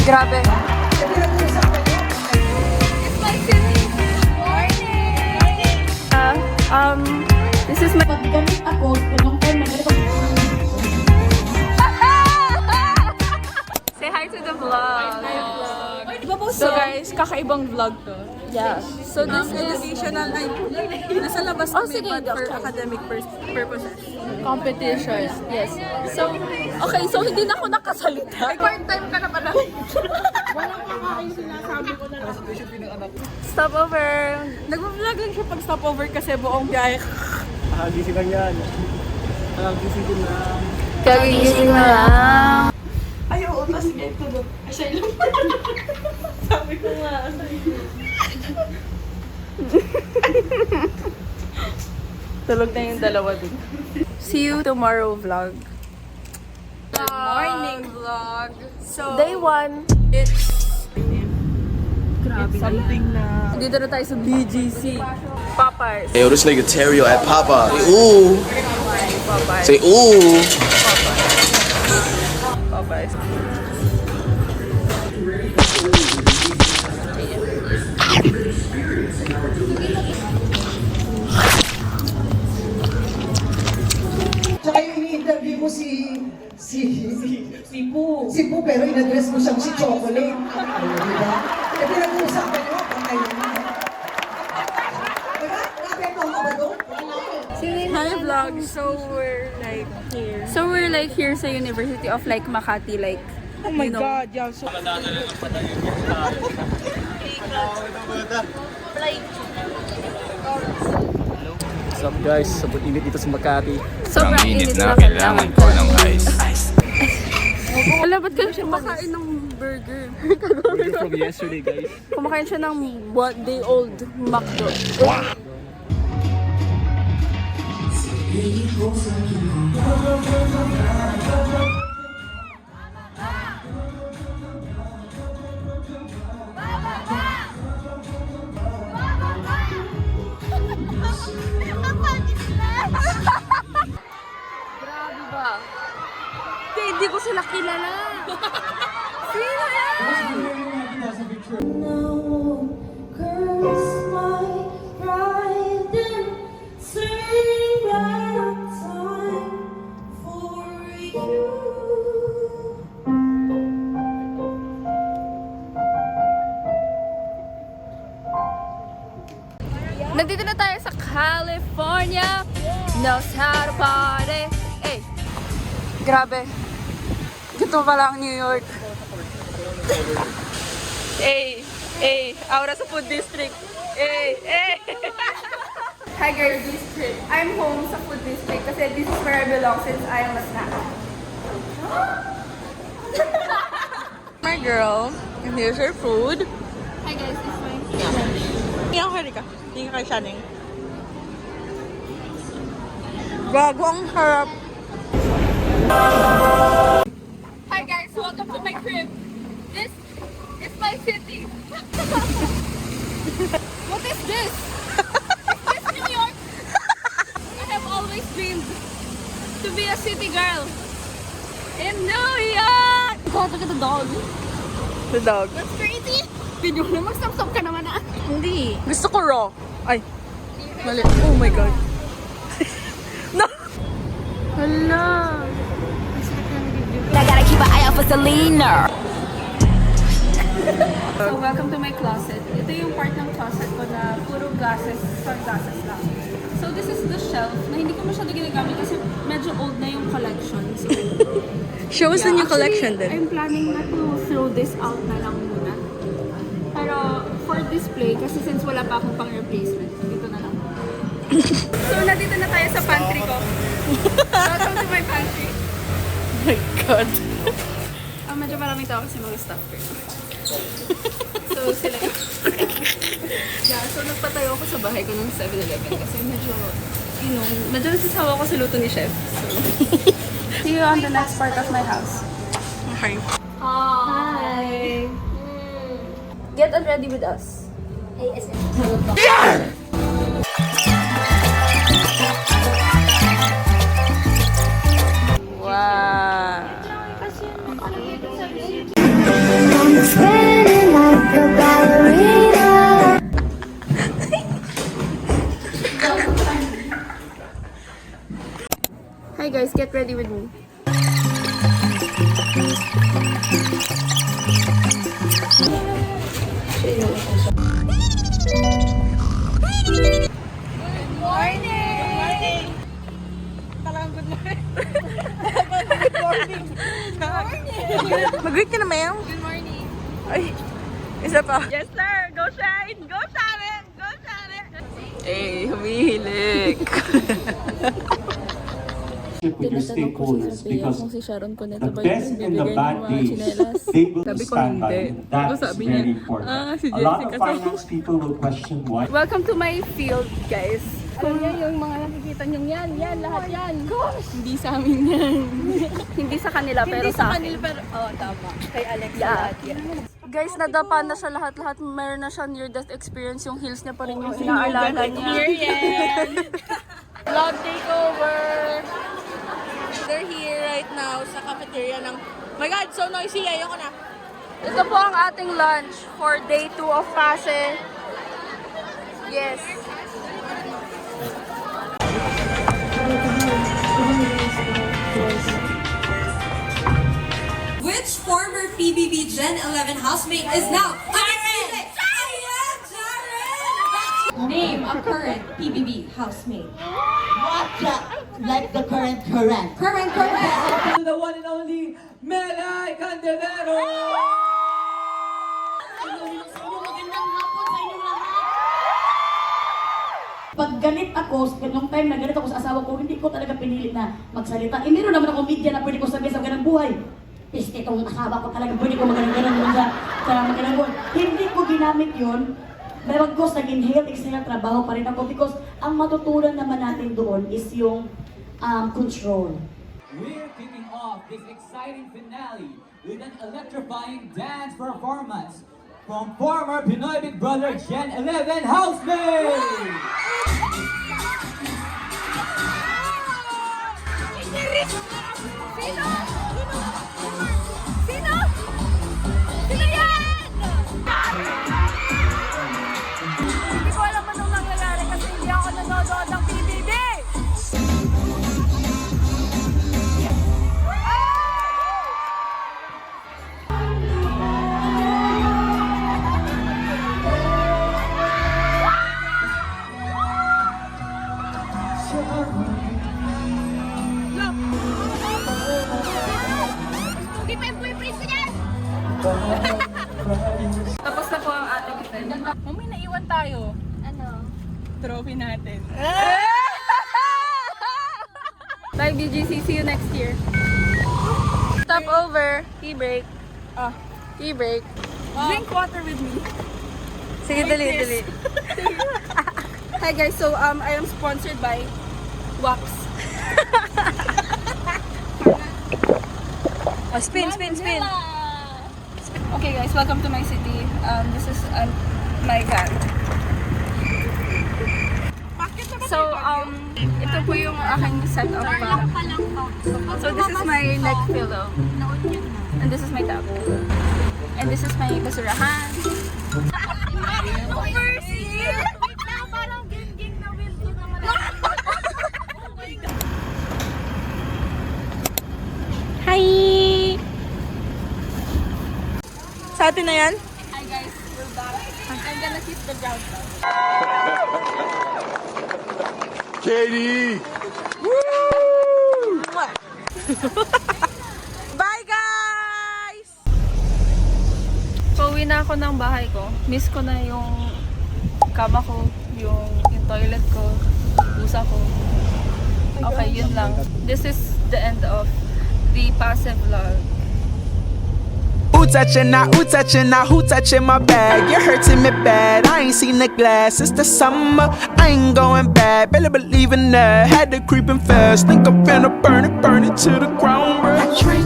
Grabe. This is my... Paggamit ako, long time na Say hi to the vlog. So guys, kakaibang vlog to. Yeah. So this is Educational night. Nasa labas kami sige, but for okay. academic purposes. competition. Yes. So, okay. So, hindi na ako nakasalita. Part-time ka na pala. Stopover. Nag-vlog lang siya pag stopover kasi buong biyahe. Gising lang yan. Gising din na. Kagigising na lang. Ay, oo, tapos sige, tulog. Ay, siya lang. Sabi ko nga. Tulog na yung dalawa dun. See you tomorrow vlog. Morning vlog. So, Day 1. it's something na... Dito na tayo sa BGC. Popeyes. Yo, this nigga Terrio at Popeye. Ooh. Popeyes. Say ooh. Popeyes. Tsaka yung ini-interview mo si Poo, pero in-address mo siyang si Chocolate. Diba? E pinag-uusapan nyo, patay mo. Diba? Nakapento ka ba doon? Hi vlog. So we're like here sa University of like Makati, like Oh my God, yeah. So, What's up guys? Sabot init dito sa Makati. sobrang init na kailangan ko ng ice. Wala, ba't ganun siya makain ng burger? Order from yesterday guys. Kumakain siya ng one day old McDo. Grabe ba? Hindi ko sila kilala. Sino yan? Nandito na tayo sa California. Knows how to party. Hey, grabe. Ito pala ang New York. Aura sa food district. Hi guys, I'm home sa food district kasi this is where I belong since I am a snack. My girl, and here's her food. Hi guys, this is mine. tingnan ko ka. Tingnan kay Shanning. Gago, ang harap. Hi guys, welcome to my crib. This is my city. What is this? Is this New York? I have always dreamed to be a city girl in New York. God, look at the dog. The dog. That's crazy. Video na mag-stop ka naman ah. Hindi. Gusto ko raw. Ay. Mali. Oh my God. No. Hala. I gotta keep an eye out for Selena. So, welcome to my closet. Ito yung part ng closet ko na puro glasses, sunglasses lang. So, this is the shelf na hindi ko masyado ginagamit kasi medyo old na yung collection. So, Show us the new collection actually, then. I'm planning na to throw this out na lang muna. Pero, for display, kasi since wala pa akong pang replacement, dito na lang. So, nandito na tayo sa pantry ko. Welcome to my pantry. Oh my God. Medyo maraming tao kasi mga staff ko. So, sila yeah, so nagpatayo ako sa bahay ko ng 7-Eleven kasi medyo, medyo nasisawa ko sa luto ni Chef. So, see you on the next part of my house. Okay. Hi! Get ready with us. Wow! Hi guys, get ready with me. Mag-greet ka na, ma'am. Good morning. Ay, isa pa. Yes, sir. Go shine. Go shine. Go shine. Eh, humihilik. with your stakeholders because si Sharon the best and the bad days, they will stand by you. That's very important. A lot of finance people will question why. Welcome to my field, guys. Alam niya yung mga nakikita niyong yan, lahat yan. Gosh! Hindi sa amin yan. Hindi sa kanila, pero sa akin. Hindi sa kanila, pero, tama. Kay Alex lahat yan. Guys, nadapa na siya lahat-lahat. Meron na siya near-death experience. Yung heels niya pa rin yung inaalala niya. Vlog takeover. They're here right now sa cafeteria ng... My God, so noisy. Ayoko na. Ito po ang ating lunch for day 2 of Pashe. Yes. Which former PBB Gen 11 housemate is now Jared? Name a current PBB housemate. Like the current. Current. To the one and only Melay Candelero! Pag galit ako, nung time na galit ako sa asawa ko, hindi ko talaga pinili na magsalita. Eh, meron naman akong media na pwede ko sabihin sa ganang buhay. Piste itong asawa ko talaga, pwede ko magalang-galang doon sa magalang buhay. Hindi ko ginamit yun. Pero course, nag-inhale, exhale, trabaho pa rin ako because ang matutunan naman natin doon is yung control. We're kicking off this exciting finale with an electrifying dance performance from former Pinoy Big Brother Gen 11 housemate! Hindi ko alam anong nangyayari kasi hindi ako nanonood ng PBB. Tapos na po ang ating event. May naiwan tayo. Ano? Trophy natin. Bye BGC, see you next year. Stop over. Tea break. Tea break. Drink water with me. Sige, dali. Hi guys, so I am sponsored by Wax. Spin. Okay guys, welcome to my city. This is my van. So, ito po yung aking setup pa. So, this is my neck pillow. And this is my towel. And this is my basurahan. Mercy! Wait lang, parang ging-ging na wheel ko naman. Hi! Sa atin na yan? Hi guys, we're back. I'm gonna kiss the ground now. Katie! Bye, guys! Pauwi na ako ng bahay ko. Miss ko na yung kama ko, yung toilet ko, pusa ko. Okay, yun lang. This is the end of the passive vlog. Who touching now, who touching my bag? You're hurting me bad, I ain't seen the glass. It's the summer, I ain't going bad. Barely believing that, had to creeping fast. Think I'm finna burn it to the ground, bro. I drink